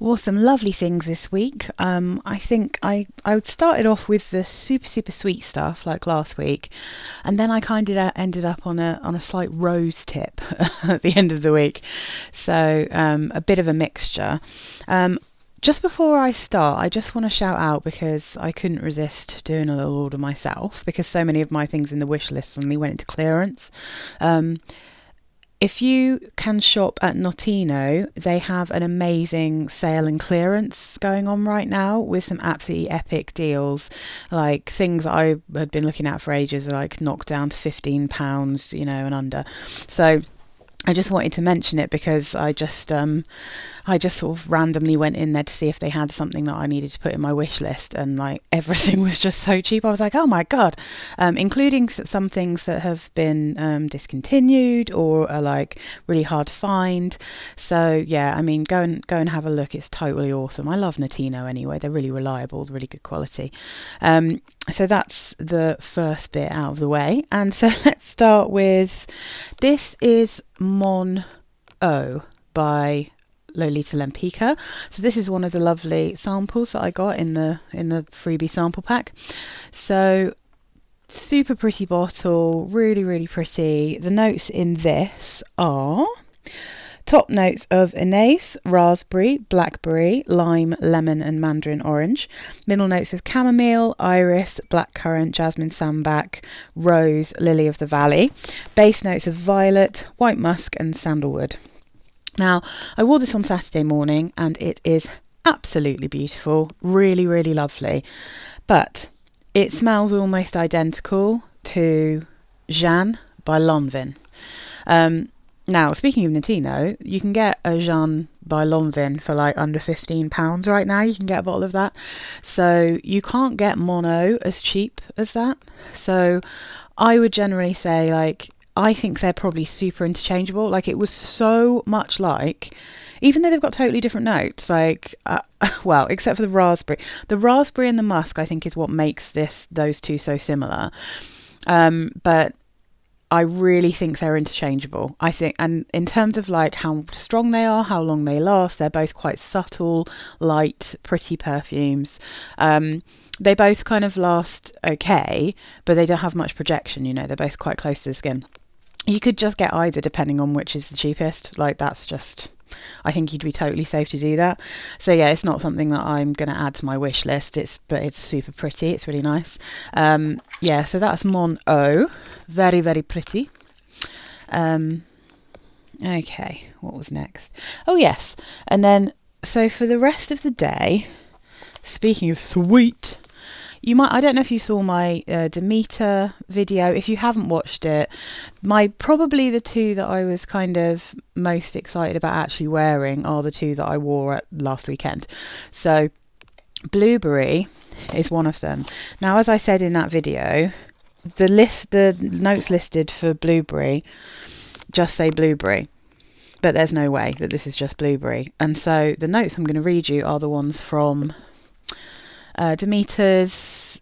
Well, some lovely things this week. I think I started off with the super sweet stuff like last week, and then I kind of ended up on a slight rose tip at the end of the week. So a bit of a mixture. Just before I start, I just want to shout out because I couldn't resist doing a little order myself because so many of my things in the wish list suddenly went into clearance. Um, if you can shop at Notino, they have an amazing sale and clearance going on right now with some absolutely epic deals. Like things I had been looking at for ages are like knocked down to £15, and under. So I just wanted to mention it because I just sort of randomly went in there to see if they had something that I needed to put in my wish list, and like everything was just so cheap. I was like, oh my god, including some things that have been discontinued or are like really hard to find. So yeah, I mean, go and have a look. It's totally awesome. I love Notino anyway. They're really reliable, really good quality. So that's the first bit out of the way, and so let's start with this is Mon Eau by Lolita Lempicka. So this is one of the lovely samples that I got in the freebie sample pack. So super pretty bottle, really pretty. The notes in this are top notes of anise, raspberry, blackberry, lime, lemon and mandarin orange. Middle notes of chamomile, iris, blackcurrant, jasmine sambac, rose, lily of the valley. Base notes of violet, white musk and sandalwood. Now, I wore this on Saturday morning and it is absolutely beautiful, really lovely. But it smells almost identical to Jeanne by Lanvin. Now, speaking of Notino, you can get a Jeanne by Lanvin for like under £15 right now. You can get a bottle of that. So you can't get Mon Eau as cheap as that. So I would generally say like, I think they're probably super interchangeable. Like it was so much like, even though they've got totally different notes, like, well, except for the raspberry. The raspberry and the musk, I think, is what makes those two so similar. But I really think they're interchangeable. I think, and in terms of like how strong they are, how long they last, they're both quite subtle, light, pretty perfumes. They both kind of last okay, but they don't have much projection, they're both quite close to the skin. You could just get either depending on which is the cheapest. Like that's just, I think you'd be totally safe to do that. So yeah, it's not something that I'm going to add to my wish list. But it's super pretty. It's really nice. Yeah, so that's Mon Eau. Very pretty. Okay, what was next? Oh yes, and then so for the rest of the day, speaking of sweet, I don't know if you saw my Demeter video. If you haven't watched it, probably the two that I was kind of most excited about actually wearing are the two that I wore at last weekend. So blueberry is one of them. Now, as I said in that video, the notes listed for blueberry just say blueberry, but there's no way that this is just blueberry. And so the notes I'm going to read you are the ones from Demeter's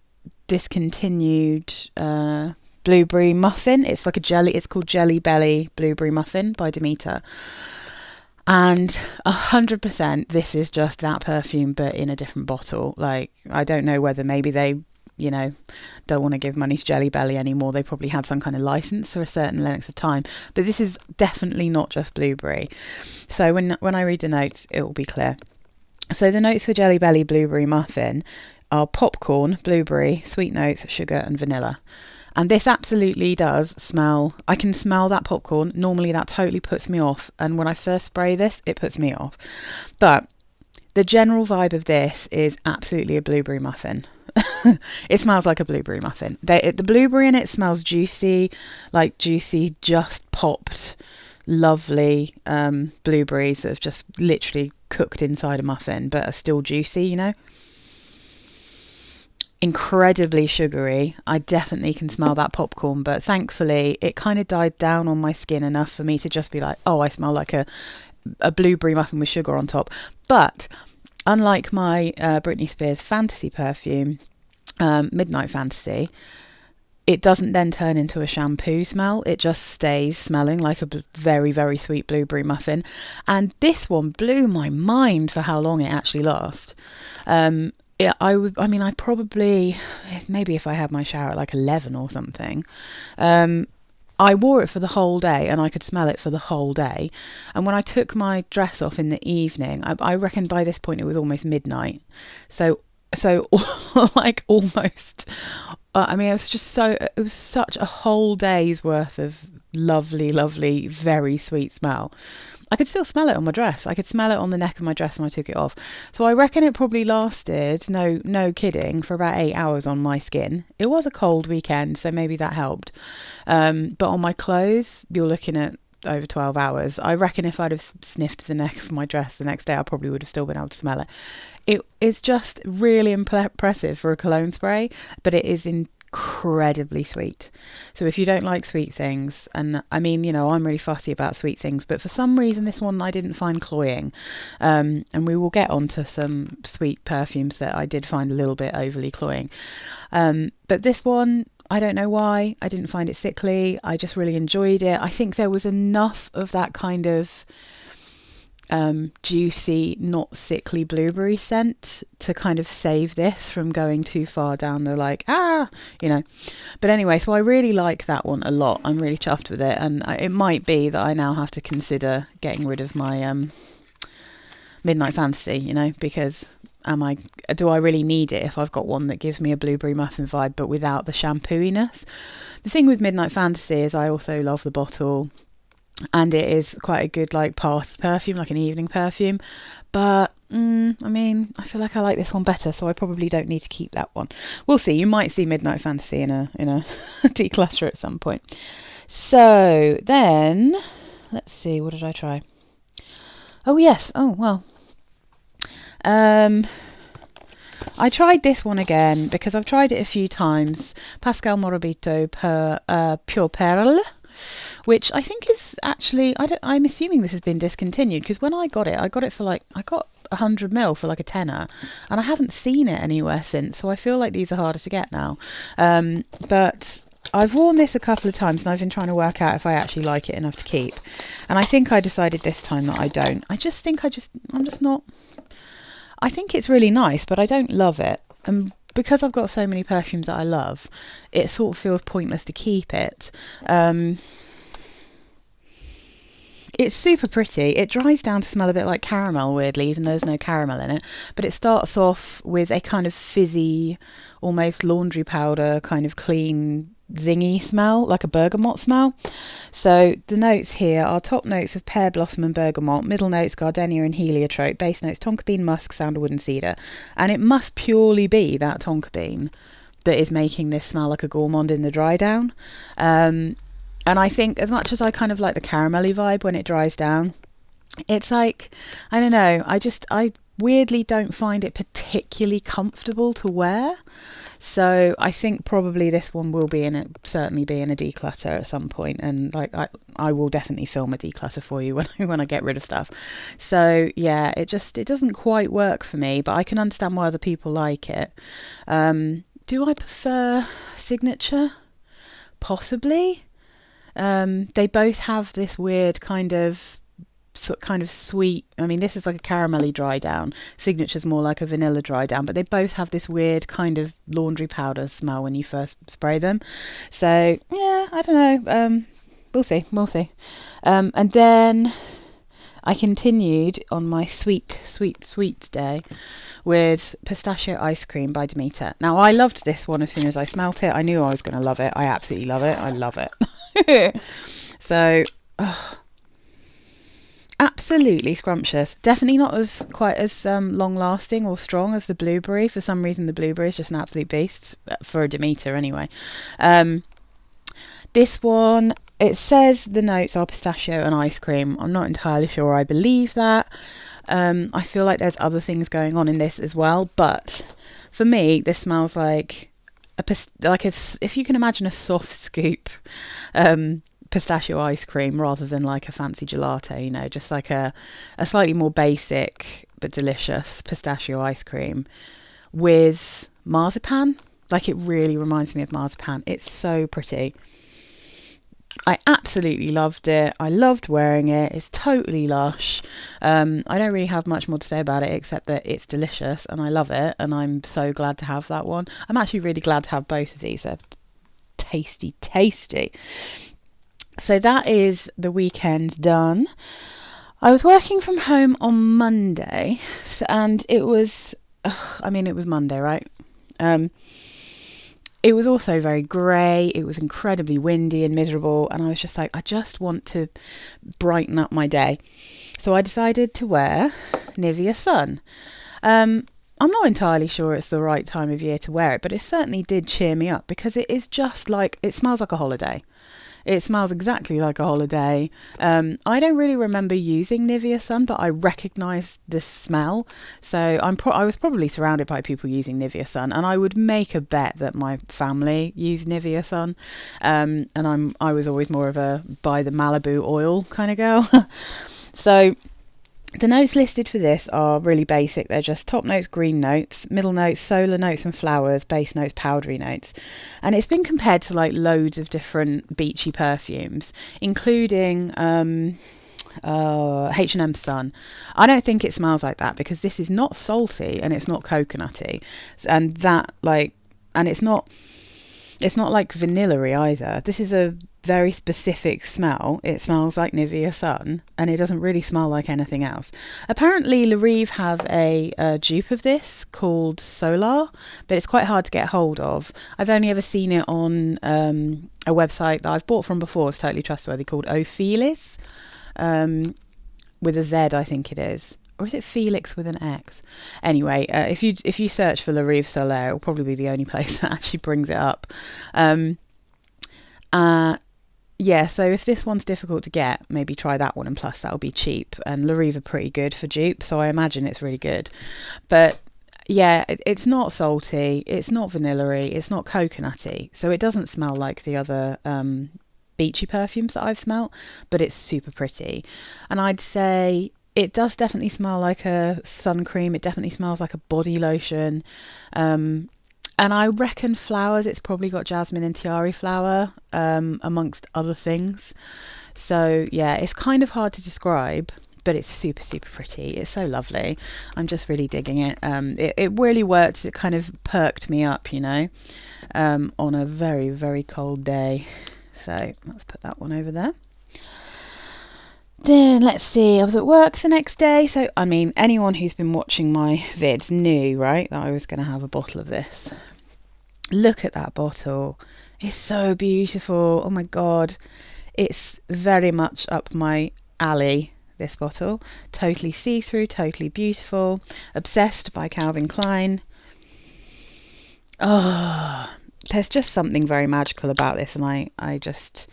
discontinued blueberry muffin. It's like a jelly. It's called Jelly Belly Blueberry Muffin by Demeter. And 100%, this is just that perfume, but in a different bottle. Like, I don't know whether maybe they, don't want to give money to Jelly Belly anymore. They probably had some kind of license for a certain length of time. But this is definitely not just blueberry. So when I read the notes, it will be clear. So the notes for Jelly Belly Blueberry Muffin are popcorn, blueberry, sweet notes, sugar and vanilla. And this absolutely does smell, I can smell that popcorn. Normally that totally puts me off. And when I first spray this, it puts me off. But the general vibe of this is absolutely a blueberry muffin. It smells like a blueberry muffin. The blueberry in it smells juicy, like juicy, just popped, lovely blueberries that have just literally cooked inside a muffin but are still juicy, Incredibly sugary. I definitely can smell that popcorn, but thankfully it kind of died down on my skin enough for me to just be like, oh, I smell like a blueberry muffin with sugar on top. But unlike my Britney Spears fantasy perfume, Midnight Fantasy, it doesn't then turn into a shampoo smell. It just stays smelling like a very, very sweet blueberry muffin. And this one blew my mind for how long it actually lasts. Yeah, I probably, maybe if I had my shower at like 11 or something, I wore it for the whole day and I could smell it for the whole day. And when I took my dress off in the evening, I reckon by this point it was almost midnight. So like almost, it was such a whole day's worth of lovely, lovely, very sweet smell. I could still smell it on my dress. I could smell it on the neck of my dress when I took it off. So I reckon it probably lasted, no kidding, for about 8 hours on my skin. It was a cold weekend, so maybe that helped. But on my clothes, you're looking at over 12 hours. I reckon if I'd have sniffed the neck of my dress the next day, I probably would have still been able to smell it. It is just really impressive for a cologne spray, but it is incredibly sweet. So if you don't like sweet things, and I mean, I'm really fussy about sweet things, but for some reason this one I didn't find cloying. And we will get onto some sweet perfumes that I did find a little bit overly cloying. But this one, I don't know why, I didn't find it sickly. I just really enjoyed it. I think there was enough of that kind of juicy, not sickly blueberry scent to kind of save this from going too far down the But anyway, so I really like that one a lot. I'm really chuffed with it, and it might be that I now have to consider getting rid of my Midnight Fantasy, because do I really need it if I've got one that gives me a blueberry muffin vibe but without the shampooiness? The thing with Midnight Fantasy is I also love the bottle, and it is quite a good party perfume, like an evening perfume. But I feel like I like this one better, so I probably don't need to keep that one. We'll see. You might see Midnight Fantasy in a declutter at some point. So then, let's see. What did I try? Oh yes. Oh well. I tried this one again because I've tried it a few times. Pascal Morabito Pure Perle, which I think is actually, I'm assuming this has been discontinued, because when I got it for I got 100ml for like a tenner, and I haven't seen it anywhere since, so I feel like these are harder to get now. But I've worn this a couple of times and I've been trying to work out if I actually like it enough to keep. And I think I decided this time that I don't. I'm just not, I think it's really nice, but I don't love it. And because I've got so many perfumes that I love, it sort of feels pointless to keep it. It's super pretty. It dries down to smell a bit like caramel, weirdly, even though there's no caramel in it. But it starts off with a kind of fizzy, almost laundry powder, kind of clean, zingy smell, like a bergamot smell. So the notes here are top notes of pear blossom and bergamot, middle notes gardenia and heliotrope, base notes tonka bean, musk, sandalwood and cedar. And it must purely be that tonka bean that is making this smell like a gourmand in the dry down. And I think as much as I kind of like the caramelly vibe when it dries down, it's like, I don't know, I weirdly don't find it particularly comfortable to wear. So I think probably this one will certainly be in a declutter at some point, and I will definitely film a declutter for you when I get rid of stuff. So yeah, it doesn't quite work for me, but I can understand why other people like it. Do I prefer Signature? Possibly. They both have this weird kind of sweet. I mean, this is like a caramelly dry down. Signature's more like a vanilla dry down, but they both have this weird kind of laundry powder smell when you first spray them. So yeah, I don't know. We'll see. And then I continued on my sweet day with Pistachio Ice Cream by Demeter. Now, I loved this one as soon as I smelt it. I knew I was going to love it. I absolutely love it. I love it. So, absolutely scrumptious. Definitely not quite as long lasting or strong as the blueberry. For some reason, the blueberry is just an absolute beast for a Demeter anyway. This one, it says the notes are pistachio and ice cream. I'm not entirely sure I believe that. I feel like there's other things going on in this as well, but for me, this smells like if you can imagine a soft scoop pistachio ice cream rather than like a fancy gelato, just like a slightly more basic but delicious pistachio ice cream with marzipan. Like, it really reminds me of marzipan. It's so pretty. I absolutely loved it. I loved wearing it. It's totally lush. I don't really have much more to say about it except that it's delicious and I love it, and I'm so glad to have that one. I'm actually really glad to have both of these. They're tasty, tasty. So that is the weekend done. I was working from home on Monday, and it was, it was Monday, right? It was also very grey. It was incredibly windy and miserable, and I was just like, I just want to brighten up my day. So I decided to wear Nivea Sun. I'm not entirely sure it's the right time of year to wear it, but it certainly did cheer me up because it is just like, it smells like a holiday. It smells exactly like a holiday. I don't really remember using Nivea Sun, but I recognise the smell. So I was probably surrounded by people using Nivea Sun, and I would make a bet that my family used Nivea Sun. And I was always more of a buy the Malibu oil kind of girl. So the notes listed for this are really basic. They're just top notes, green notes, middle notes, solar notes and flowers, base notes, powdery notes. And it's been compared to like loads of different beachy perfumes, including H&M Sun. I don't think it smells like that because this is not salty and it's not coconutty. And it's not like vanilla-y either. This is a very specific smell. It smells like Nivea Sun, and it doesn't really smell like anything else. Apparently, La Rive have a dupe of this called Solar, but it's quite hard to get hold of. I've only ever seen it on a website that I've bought from before. It's totally trustworthy, called Ophelis, with a Z, I think it is. Or is it Felix with an X? Anyway, if you search for La Rive Solar, it'll probably be the only place that actually brings it up. Yeah, so if this one's difficult to get, maybe try that one, and plus that'll be cheap. And La Rive are pretty good for dupe, so I imagine it's really good. But yeah, it's not salty, it's not vanilla-y, it's not coconutty, so it doesn't smell like the other beachy perfumes that I've smelt, but it's super pretty. And I'd say it does definitely smell like a sun cream. It definitely smells like a body lotion. And I reckon flowers, it's probably got jasmine and tiare flower, amongst other things. So yeah, it's kind of hard to describe, but it's super, super pretty. It's so lovely. I'm just really digging it. It really worked. It kind of perked me up, on a very, very cold day. So let's put that one over there. Then let's see, I was at work the next day. So, anyone who's been watching my vids knew, right, that I was going to have a bottle of this. Look at that bottle. It's so beautiful. Oh my God. It's very much up my alley, this bottle. Totally see-through, totally beautiful. Obsessed by Calvin Klein. Oh, there's just something very magical about this. And I just,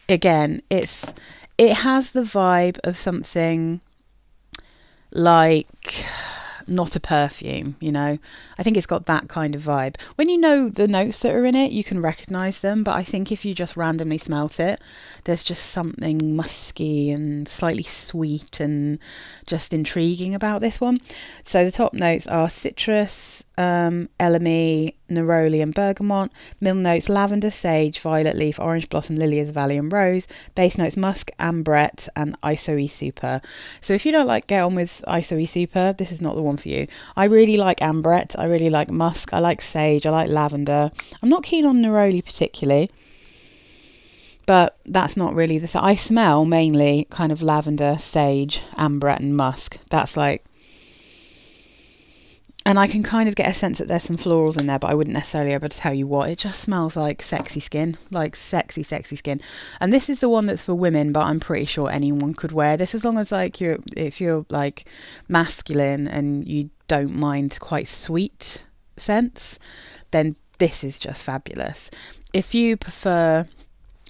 again, it has the vibe of something like not a perfume, I think it's got that kind of vibe. When you know the notes that are in it, you can recognise them, but I think if you just randomly smelt it, there's just something musky and slightly sweet and just intriguing about this one. So the top notes are citrus, elemi, neroli and bergamot. Middle notes lavender, sage, violet leaf, orange blossom, lily of the valley and rose. Base notes musk, ambrette and isoe super. So if you don't get on with isoe super, this is not the one for you. I really like ambrette, I really like musk, I like sage, I like lavender. I'm not keen on neroli particularly, but that's not really the thing. I smell mainly kind of lavender, sage, ambrette and musk. That's and I can kind of get a sense that there's some florals in there, but I wouldn't necessarily be able to tell you what. It just smells like sexy skin, like sexy, sexy skin. And this is the one that's for women, but I'm pretty sure anyone could wear this as long as if you're masculine and you don't mind quite sweet scents, then this is just fabulous. If you prefer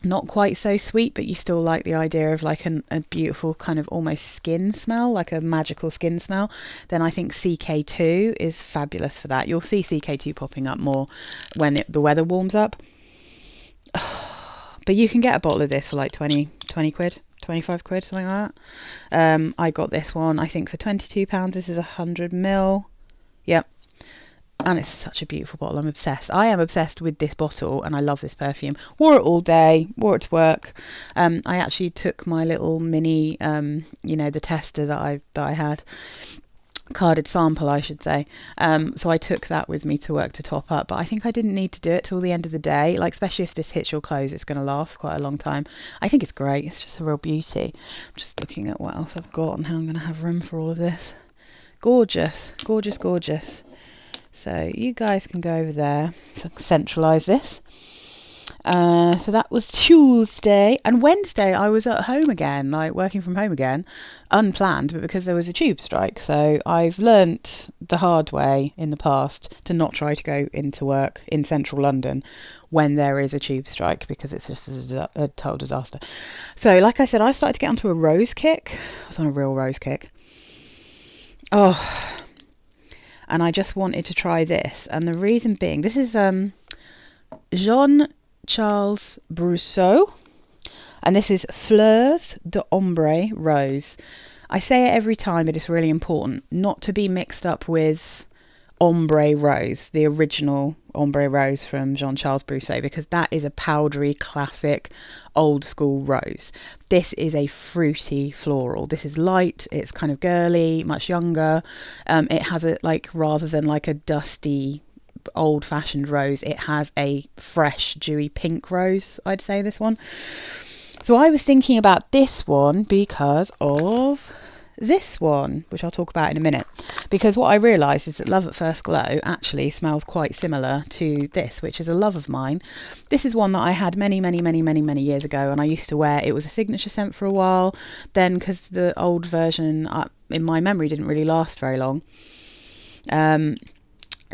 not quite so sweet, but you still like the idea of a beautiful kind of almost skin smell, like a magical skin smell, then I think CK2 is fabulous for that. You'll see CK2 popping up more when the weather warms up. But you can get a bottle of this for 20 quid, 25 quid, something like that. I got this one, I think, for £22. This is 100ml. Yep. And it's such a beautiful bottle. I'm obsessed. I am obsessed with this bottle, and I love this perfume. Wore it all day, wore it to work. I actually took my little mini, the tester that I had, carded sample, I should say. So I took that with me to work to top up. But I think I didn't need to do it till the end of the day. Like, especially if this hits your clothes, it's going to last quite a long time. I think it's great. It's just a real beauty. I'm just looking at what else I've got and how I'm going to have room for all of this. Gorgeous, gorgeous, gorgeous. So you guys can go over there to centralise this. So that was Tuesday. And Wednesday I was at home again, like working from home again, unplanned, but because there was a tube strike. So I've learnt the hard way in the past to not try to go into work in central London when there is a tube strike, because it's just a total disaster. So like I said, I started to get onto a rose kick. I was on a real rose kick. Oh, and I just wanted to try this. And the reason being, this is Jean-Charles Brosseau. And this is Fleurs d'Ombre Rose. I say it every time, but it's really important not to be mixed up with Ombre Rose, the original Ombre Rose from Jean-Charles Brosseau, because that is a powdery, classic, old school rose. This is a fruity floral. This is light, it's kind of girly, much younger. It has a, like, rather than like a dusty, old-fashioned rose, it has a fresh, dewy pink rose, I'd say, this one. So I was thinking about this one because of this one, which I'll talk about in a minute, because what I realised is that Love at First Glow actually smells quite similar to this, which is a love of mine. This is one that I had many years ago, and I used to wear. It was a signature scent for a while. Then, because the old version in my memory didn't really last very long,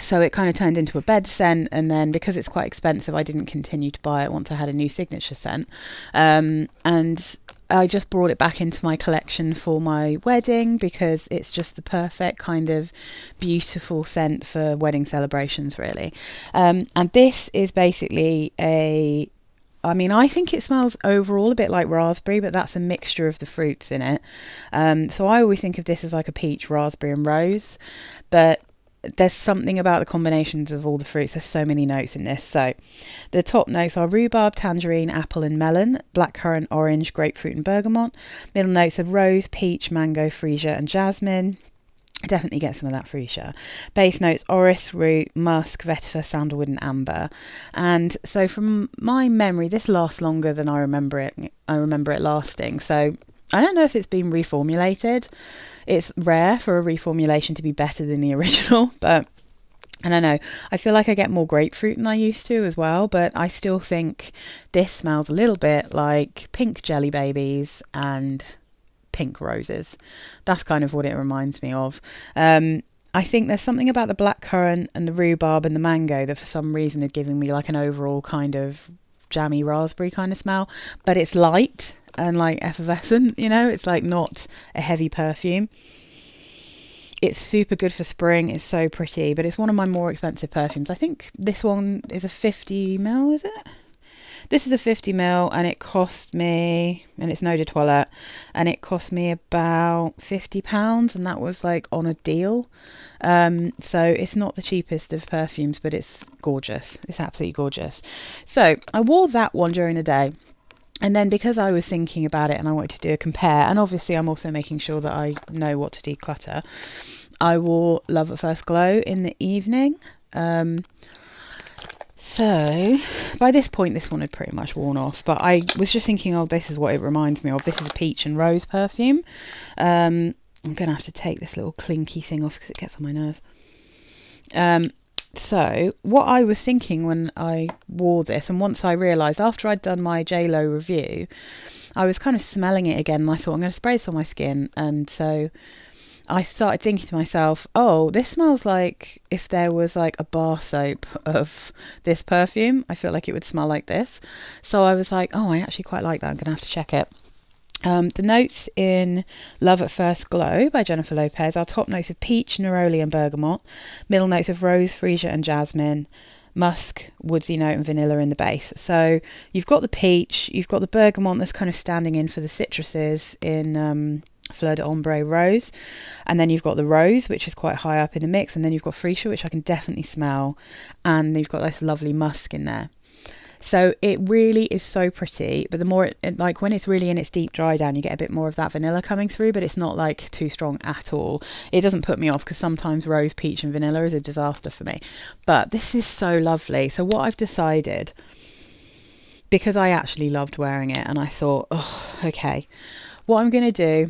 so it kind of turned into a bed scent, and then because it's quite expensive, I didn't continue to buy it once I had a new signature scent. And I just brought it back into my collection for my wedding because it's just the perfect kind of beautiful scent for wedding celebrations, really. And this is basically I think it smells overall a bit like raspberry, but that's a mixture of the fruits in it. So I always think of this as like a peach, raspberry and rose, but there's something about the combinations of all the fruits. There's so many notes in this. So the top notes are rhubarb, tangerine, apple and melon, blackcurrant, orange, grapefruit and bergamot. Middle notes are rose, peach, mango, freesia and jasmine. I definitely get some of that freesia. Base notes, orris, root, musk, vetiver, sandalwood and amber. And so from my memory, this lasts longer than I remember it. I remember it lasting. So I don't know if it's been reformulated. It's rare for a reformulation to be better than the original, but I don't know. I feel like I get more grapefruit than I used to as well, but I still think this smells a little bit like pink jelly babies and pink roses. That's kind of what it reminds me of. I think there's something about the blackcurrant and the rhubarb and the mango that for some reason are giving me like an overall kind of jammy raspberry kind of smell, but it's light and like effervescent, it's like not a heavy perfume. It's super good for spring. It's so pretty, but it's one of my more expensive perfumes. I think this one is a 50ml, is it? This is a 50ml and it cost me, and it's Eau de Toilette, and it cost me about £50, and that was like on a deal. So it's not the cheapest of perfumes, but it's gorgeous. It's absolutely gorgeous. So I wore that one during the day. And then because I was thinking about it and I wanted to do a compare, and obviously I'm also making sure that I know what to declutter, I wore Love at First Glow in the evening. So by this point, this one had pretty much worn off, but I was just thinking, oh, this is what it reminds me of. This is a peach and rose perfume. I'm going to have to take this little clinky thing off because it gets on my nerves. So what I was thinking when I wore this, and once I realised after I'd done my JLo review, I was kind of smelling it again, and I thought I'm going to spray this on my skin. And so I started thinking to myself, oh, this smells like if there was like a bar soap of this perfume, I feel like it would smell like this. So I was like, oh, I actually quite like that. I'm going to have to check it. The notes in Love at First Glow by Jennifer Lopez are top notes of peach, neroli and bergamot, middle notes of rose, freesia and jasmine, musk, woodsy note and vanilla in the base. So you've got the peach, you've got the bergamot that's kind of standing in for the citruses in Fleur d'Ombre Rose. And then you've got the Rose, which is quite high up in the mix. And then you've got Freesia, which I can definitely smell. And you've got this lovely musk in there. So it really is so pretty, but the more like when it's really in its deep dry down, you get a bit more of that vanilla coming through, but it's not like too strong at all. It doesn't put me off because sometimes rose, peach and vanilla is a disaster for me. But this is so lovely. So what I've decided, because I actually loved wearing it and I thought, oh, okay, what I'm going to do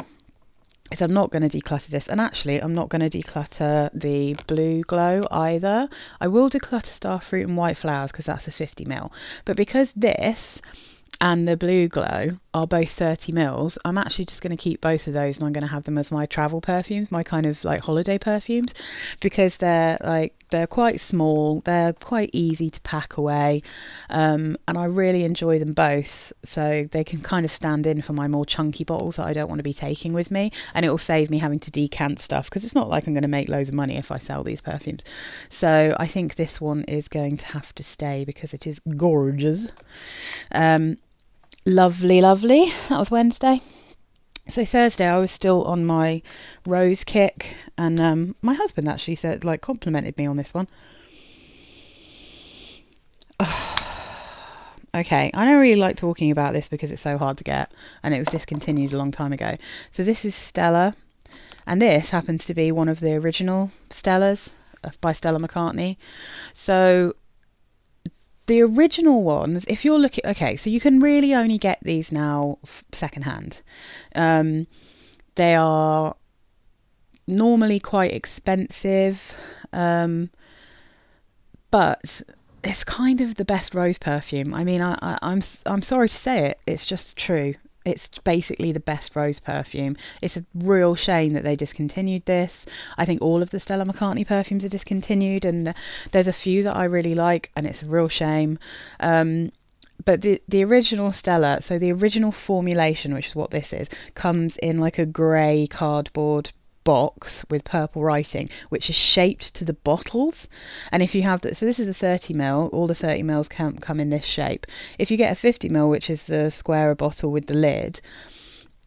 is I'm not going to declutter this, and actually I'm not going to declutter the Blue Glow either. I will declutter Starfruit and White Flowers because that's a 50ml, but because this and the Blue Glow are both 30ml, I'm actually just going to keep both of those and I'm going to have them as my travel perfumes, my kind of like holiday perfumes, because they're quite small, they're quite easy to pack away, and I really enjoy them both, so they can kind of stand in for my more chunky bottles that I don't want to be taking with me, and it will save me having to decant stuff because it's not like I'm going to make loads of money if I sell these perfumes. So I think this one is going to have to stay because it is gorgeous. Lovely. That was Wednesday. So Thursday I was still on my rose kick, and my husband actually said, like, complimented me on this one. Okay, I don't really like talking about this because it's so hard to get and it was discontinued a long time ago. So this is Stella, and this happens to be one of the original Stellas by Stella McCartney. So the original ones, if you're looking, okay, so you can really only get these now secondhand. They are normally quite expensive, but it's kind of the best rose perfume. I mean, I'm sorry to say it, it's just true. It's basically the best rose perfume. It's a real shame that they discontinued this. I think all of the Stella McCartney perfumes are discontinued, and there's a few that I really like, and it's a real shame. But the original Stella, so the original formulation, which is what this is, comes in like a grey cardboard box with purple writing, which is shaped to the bottles. And if you have that, so this is a 30ml, all the 30mls come in this shape. If you get a 50ml, which is the squarer bottle with the lid,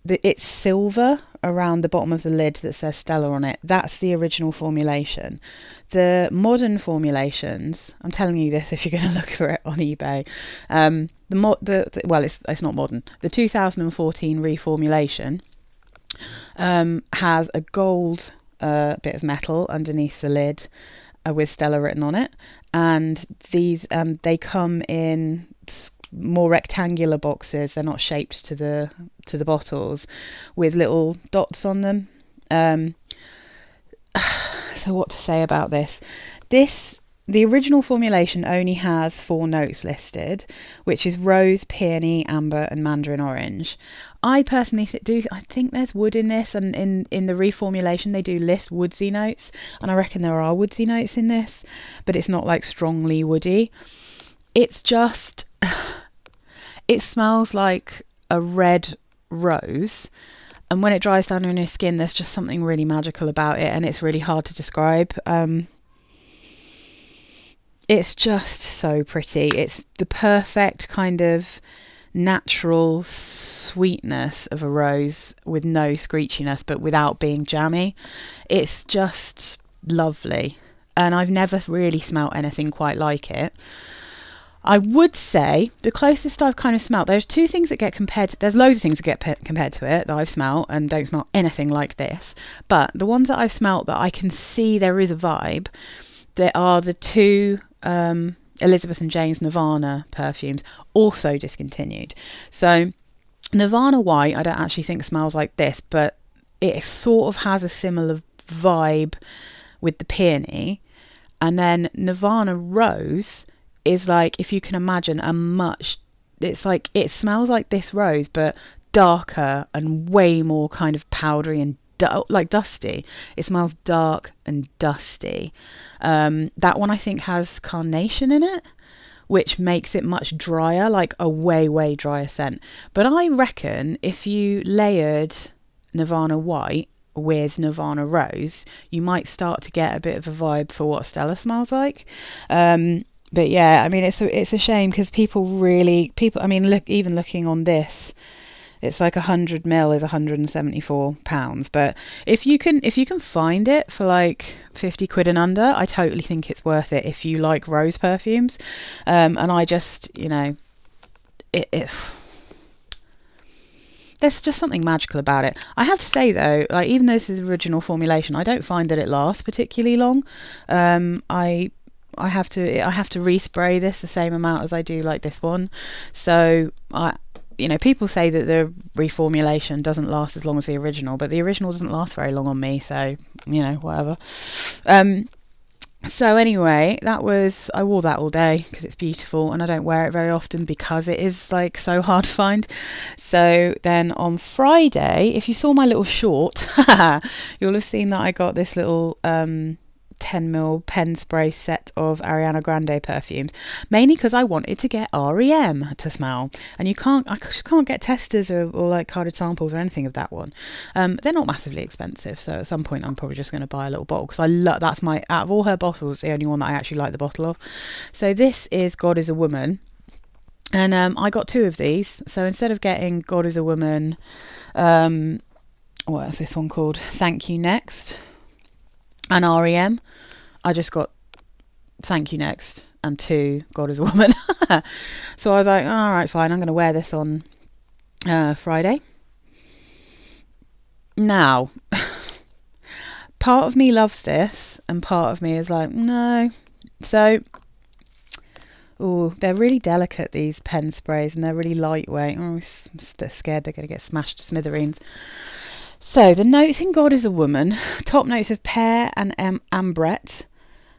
it's silver around the bottom of the lid that says Stella on it. That's the original formulation. The modern formulations, I'm telling you this if you're going to look for it on eBay, well, it's not modern. The 2014 reformulation has a gold bit of metal underneath the lid with Stella written on it, and these they come in more rectangular boxes. They're not shaped to the bottles, with little dots on them. So what to say about this? The original formulation only has 4 notes listed, which is rose, peony, amber and mandarin orange. I personally I think there's wood in this, and in the reformulation they do list woodsy notes, and I reckon there are woodsy notes in this, but it's not like strongly woody. It's just, it smells like a red rose, and when it dries down on your skin there's just something really magical about it, and it's really hard to describe. It's just so pretty. It's the perfect kind of natural sweetness of a rose with no screechiness, but without being jammy. It's just lovely, and I've never really smelt anything quite like it. I would say the closest I've kind of smelt, there's 2 things that get compared to, there's loads of things that get compared to it that I've smelt and don't smell anything like this, but the ones that I've smelt that I can see there is a vibe, there are the 2 Elizabeth and James Nirvana perfumes, also discontinued. So Nirvana White I don't actually think smells like this, but it sort of has a similar vibe with the peony. And then Nirvana Rose is like, if you can imagine it's like, it smells like this rose but darker and way more kind of powdery and like dusty. It smells dark and dusty. That one I think has carnation in it, which makes it much drier, like a way drier scent. But I reckon if you layered Nirvana White with Nirvana Rose, you might start to get a bit of a vibe for what Stella smells like. But yeah, I mean, it's a shame because people I mean, even looking on this It's like 100 ml is £174. But if you can find it for like 50 quid and under, I totally think it's worth it if you like rose perfumes. And I just, it there's just something magical about it. I have to say though, like even though this is original formulation, I don't find that it lasts particularly long. I have to respray this the same amount as I do like this one. So people say that the reformulation doesn't last as long as the original, but the original doesn't last very long on me. So whatever. So anyway, I wore that all day because it's beautiful, and I don't wear it very often because it is like so hard to find. So then on Friday, if you saw my little short, you'll have seen that I got this little 10 ml pen spray set of Ariana Grande perfumes, mainly because I wanted to get REM to smell, and I just can't get testers or like carded samples or anything of that one. They're not massively expensive, so at some point I'm probably just going to buy a little bottle, because that's out of all her bottles, it's the only one that I actually like the bottle of. So this is God is a Woman, and I got 2 of these. So instead of getting God is a Woman, what is this one called, Thank You Next, and REM, I just got Thank You Next and 2 God is a Woman. So I was like, all right, fine, I'm going to wear this on Friday. Now, part of me loves this and part of me is like, no. So, they're really delicate, these pen sprays, and they're really lightweight. I'm scared they're going to get smashed to smithereens. So the notes in God is a Woman: top notes of pear and ambrette,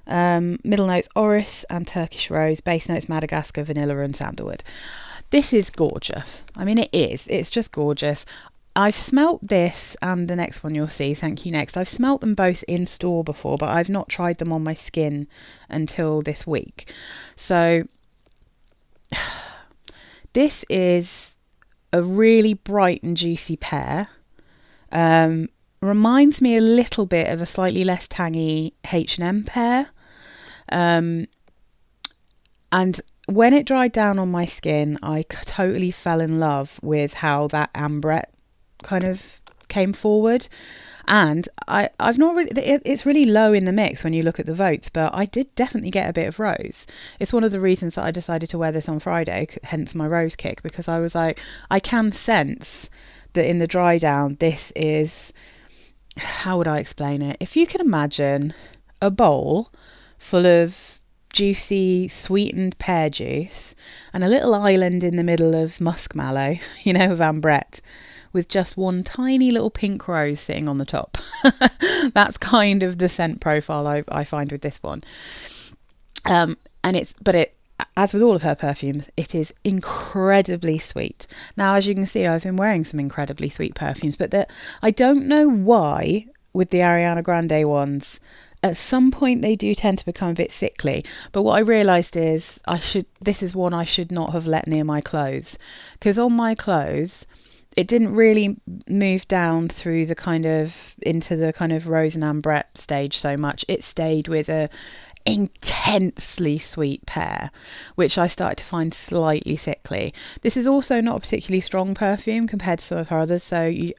middle notes orris and Turkish rose, base notes Madagascar, vanilla and sandalwood. This is gorgeous. I mean, it is. It's just gorgeous. I've smelt this and the next one you'll see, Thank You Next. I've smelt them both in store before, but I've not tried them on my skin until this week. So this is a really bright and juicy pear. Reminds me a little bit of a slightly less tangy H&M pear. And when it dried down on my skin, I totally fell in love with how that ambrette kind of came forward. And I've not really, it's really low in the mix when you look at the votes, but I did definitely get a bit of rose. It's one of the reasons that I decided to wear this on Friday, hence my rose kick, because I was like, I can sense that in the dry down, this is, how would I explain it? If you can imagine a bowl full of juicy, sweetened pear juice and a little island in the middle of muskmallow, of ambrette, with just one tiny little pink rose sitting on the top. That's kind of the scent profile I find with this one. As with all of her perfumes, it is incredibly sweet. Now, as you can see, I've been wearing some incredibly sweet perfumes, but I don't know why with the Ariana Grande ones, at some point they do tend to become a bit sickly. But what I realised is this is one I should not have let near my clothes, because on my clothes, it didn't really move down through into the kind of rose and ambrette stage so much. It stayed with a intensely sweet pear, which I started to find slightly sickly. This is also not a particularly strong perfume compared to some of her others, so you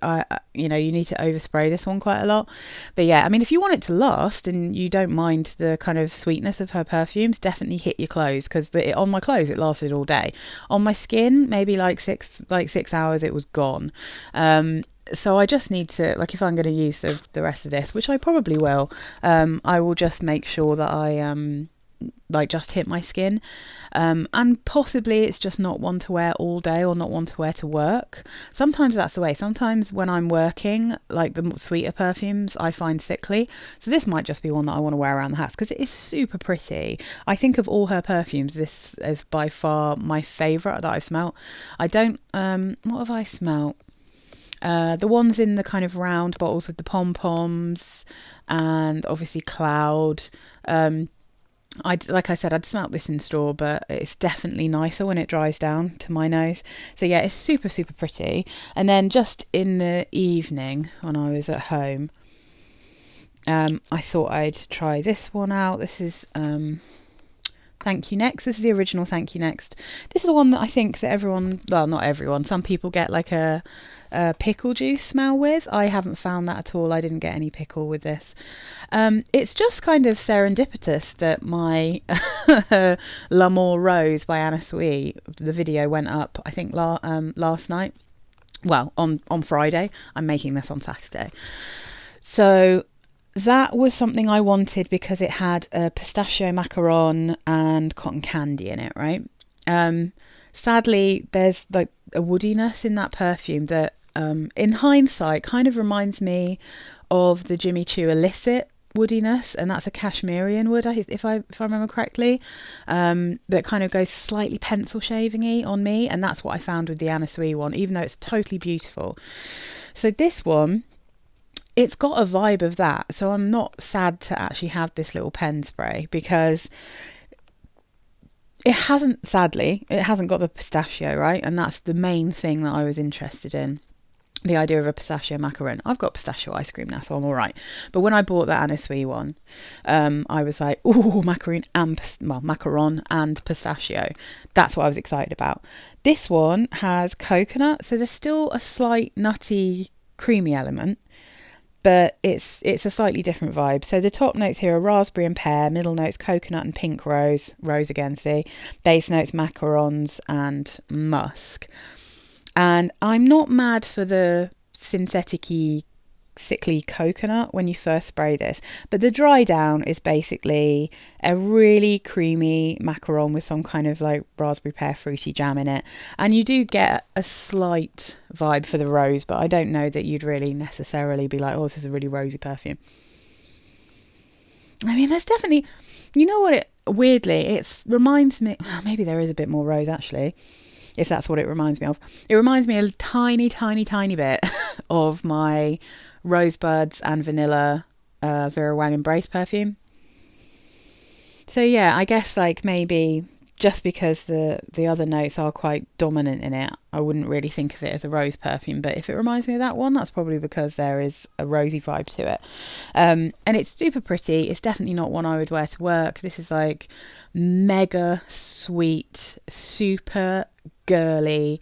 need to overspray this one quite a lot. But yeah, I mean, if you want it to last and you don't mind the kind of sweetness of her perfumes, definitely hit your clothes, because on my clothes it lasted all day. On my skin, maybe like 6 hours, it was gone. So I just need to, if I'm going to use the rest of this, which I probably will, I will just make sure that I just hit my skin. And possibly it's just not one to wear all day or not one to wear to work. Sometimes that's the way. Sometimes when I'm working, like the sweeter perfumes, I find sickly. So this might just be one that I want to wear around the house because it is super pretty. I think of all her perfumes, this is by far my favourite that I've smelt. I don't, what have I smelt? The ones in the kind of round bottles with the pom-poms and obviously Cloud. Like I said, I'd smelt this in store, but it's definitely nicer when it dries down to my nose. So yeah, it's super, super pretty. And then just in the evening when I was at home, I thought I'd try this one out. This is Thank You Next. This is the original Thank You Next. This is the one that I think that everyone, well, not everyone, some people get like a pickle juice smell with. I haven't found that at all. I didn't get any pickle with this. It's just kind of serendipitous that my L'Amour Rose by Anna Sui, the video went up, I think, last night. Well, on Friday. I'm making this on Saturday. So that was something I wanted because it had a pistachio macaron and cotton candy in it, right? Sadly, there's like a woodiness in that perfume that, in hindsight, kind of reminds me of the Jimmy Choo Illicit woodiness, and that's a Cashmerean wood, if I remember correctly, that kind of goes slightly pencil shaving-y on me, and that's what I found with the Anna Sui one, even though it's totally beautiful. So this one, it's got a vibe of that, so I'm not sad to actually have this little pen spray, because it hasn't got the pistachio, right? And that's the main thing that I was interested in. The idea of a pistachio macaron. I've got pistachio ice cream now, so I'm all right. But when I bought that Anna Sui one, I was like, ooh, macaron and pistachio. That's what I was excited about. This one has coconut, so there's still a slight nutty, creamy element, but it's a slightly different vibe. So the top notes here are raspberry and pear, middle notes coconut and pink rose again, see, base notes macarons and musk. And I'm not mad for the synthetic-y, sickly coconut when you first spray this, but the dry down is basically a really creamy macaron with some kind of like raspberry pear fruity jam in it, and you do get a slight vibe for the rose, but I don't know that you'd really necessarily be like, oh, this is a really rosy perfume. I mean, there's definitely, you know what, it reminds me, maybe there is a bit more rose actually, if that's what it reminds me of. It reminds me a tiny, tiny, tiny bit of my Rosebuds and Vanilla Vera Wang Embrace perfume. So yeah, I guess like maybe just because the other notes are quite dominant in it, I wouldn't really think of it as a rose perfume. But if it reminds me of that one, that's probably because there is a rosy vibe to it. And it's super pretty. It's definitely not one I would wear to work. This is like mega sweet, super girly.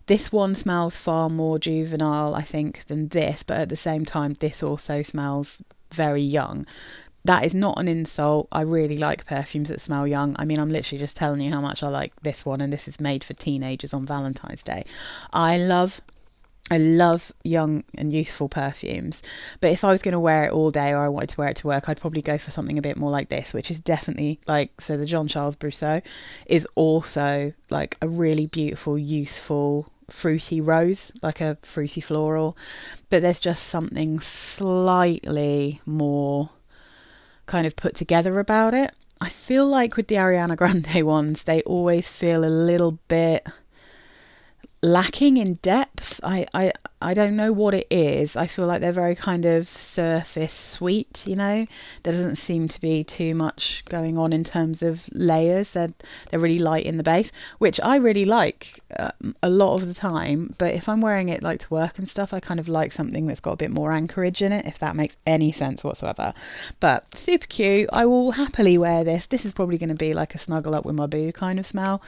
This one smells far more juvenile, I think, than this, but at the same time, this also smells very young. That is not an insult. I really like perfumes that smell young. I mean, I'm literally just telling you how much I like this one, and this is made for teenagers on Valentine's Day. I love young and youthful perfumes, but if I was going to wear it all day or I wanted to wear it to work, I'd probably go for something a bit more like this, which is definitely like, so the Jean Charles Brosseau is also like a really beautiful, youthful, fruity rose, like a fruity floral, but there's just something slightly more kind of put together about it. I feel like with the Ariana Grande ones, they always feel a little bit lacking in depth. I don't know what it is. I feel like they're very kind of surface sweet, you know. There doesn't seem to be too much going on in terms of layers. They're really light in the base, which I really like a lot of the time. But if I'm wearing it like to work and stuff, I kind of like something that's got a bit more anchorage in it, if that makes any sense whatsoever. But super cute. I will happily wear this. This is probably going to be like a snuggle up with my boo kind of smell.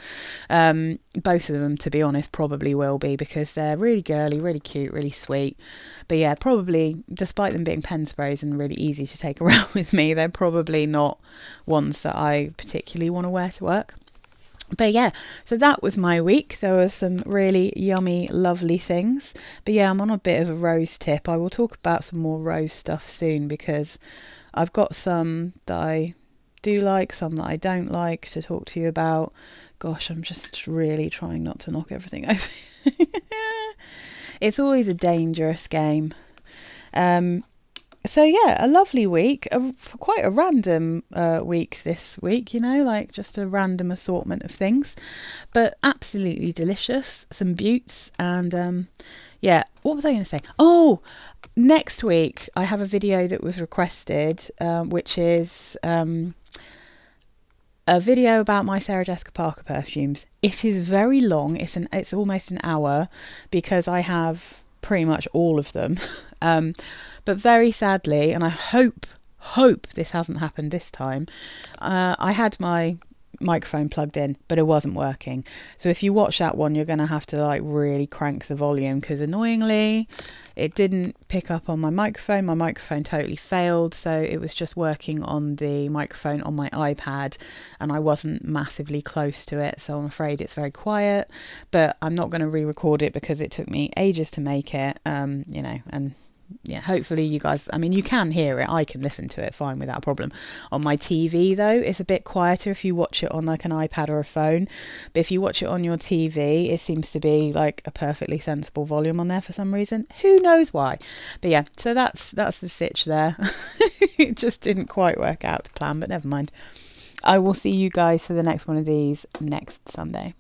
Both of them, to be honest, probably will be, because they're really girly, really cute, really sweet. But yeah, probably, despite them being pen sprays and really easy to take around with me, they're probably not ones that I particularly want to wear to work. But yeah, so that was my week. There were some really yummy, lovely things. But yeah, I'm on a bit of a rose tip. I will talk about some more rose stuff soon, because I've got some that I do like, some that I don't like to talk to you about. Gosh, I'm just really trying not to knock everything over. It's always a dangerous game. So yeah, a lovely week, quite a random week this week, you know, like just a random assortment of things, but absolutely delicious, some beauts, and yeah, what was I going to say? Oh, next week I have a video that was requested, which is a video about my Sarah Jessica Parker perfumes. It is very long. It's almost an hour, because I have pretty much all of them. But very sadly, and I hope this hasn't happened this time, I had my microphone plugged in, but it wasn't working. So if you watch that one, you're going to have to like really crank the volume, because annoyingly it didn't pick up on my microphone. My microphone totally failed, so it was just working on the microphone on my iPad, and I wasn't massively close to it, so I'm afraid it's very quiet. But I'm not going to re-record it because it took me ages to make it, and yeah, hopefully you guys, I mean, you can hear it. I can listen to it fine without a problem. On my TV, though, it's a bit quieter if you watch it on like an iPad or a phone. But if you watch it on your TV, it seems to be like a perfectly sensible volume on there for some reason. Who knows why? But yeah, so that's the sitch there. It just didn't quite work out to plan, but never mind. I will see you guys for the next one of these next Sunday.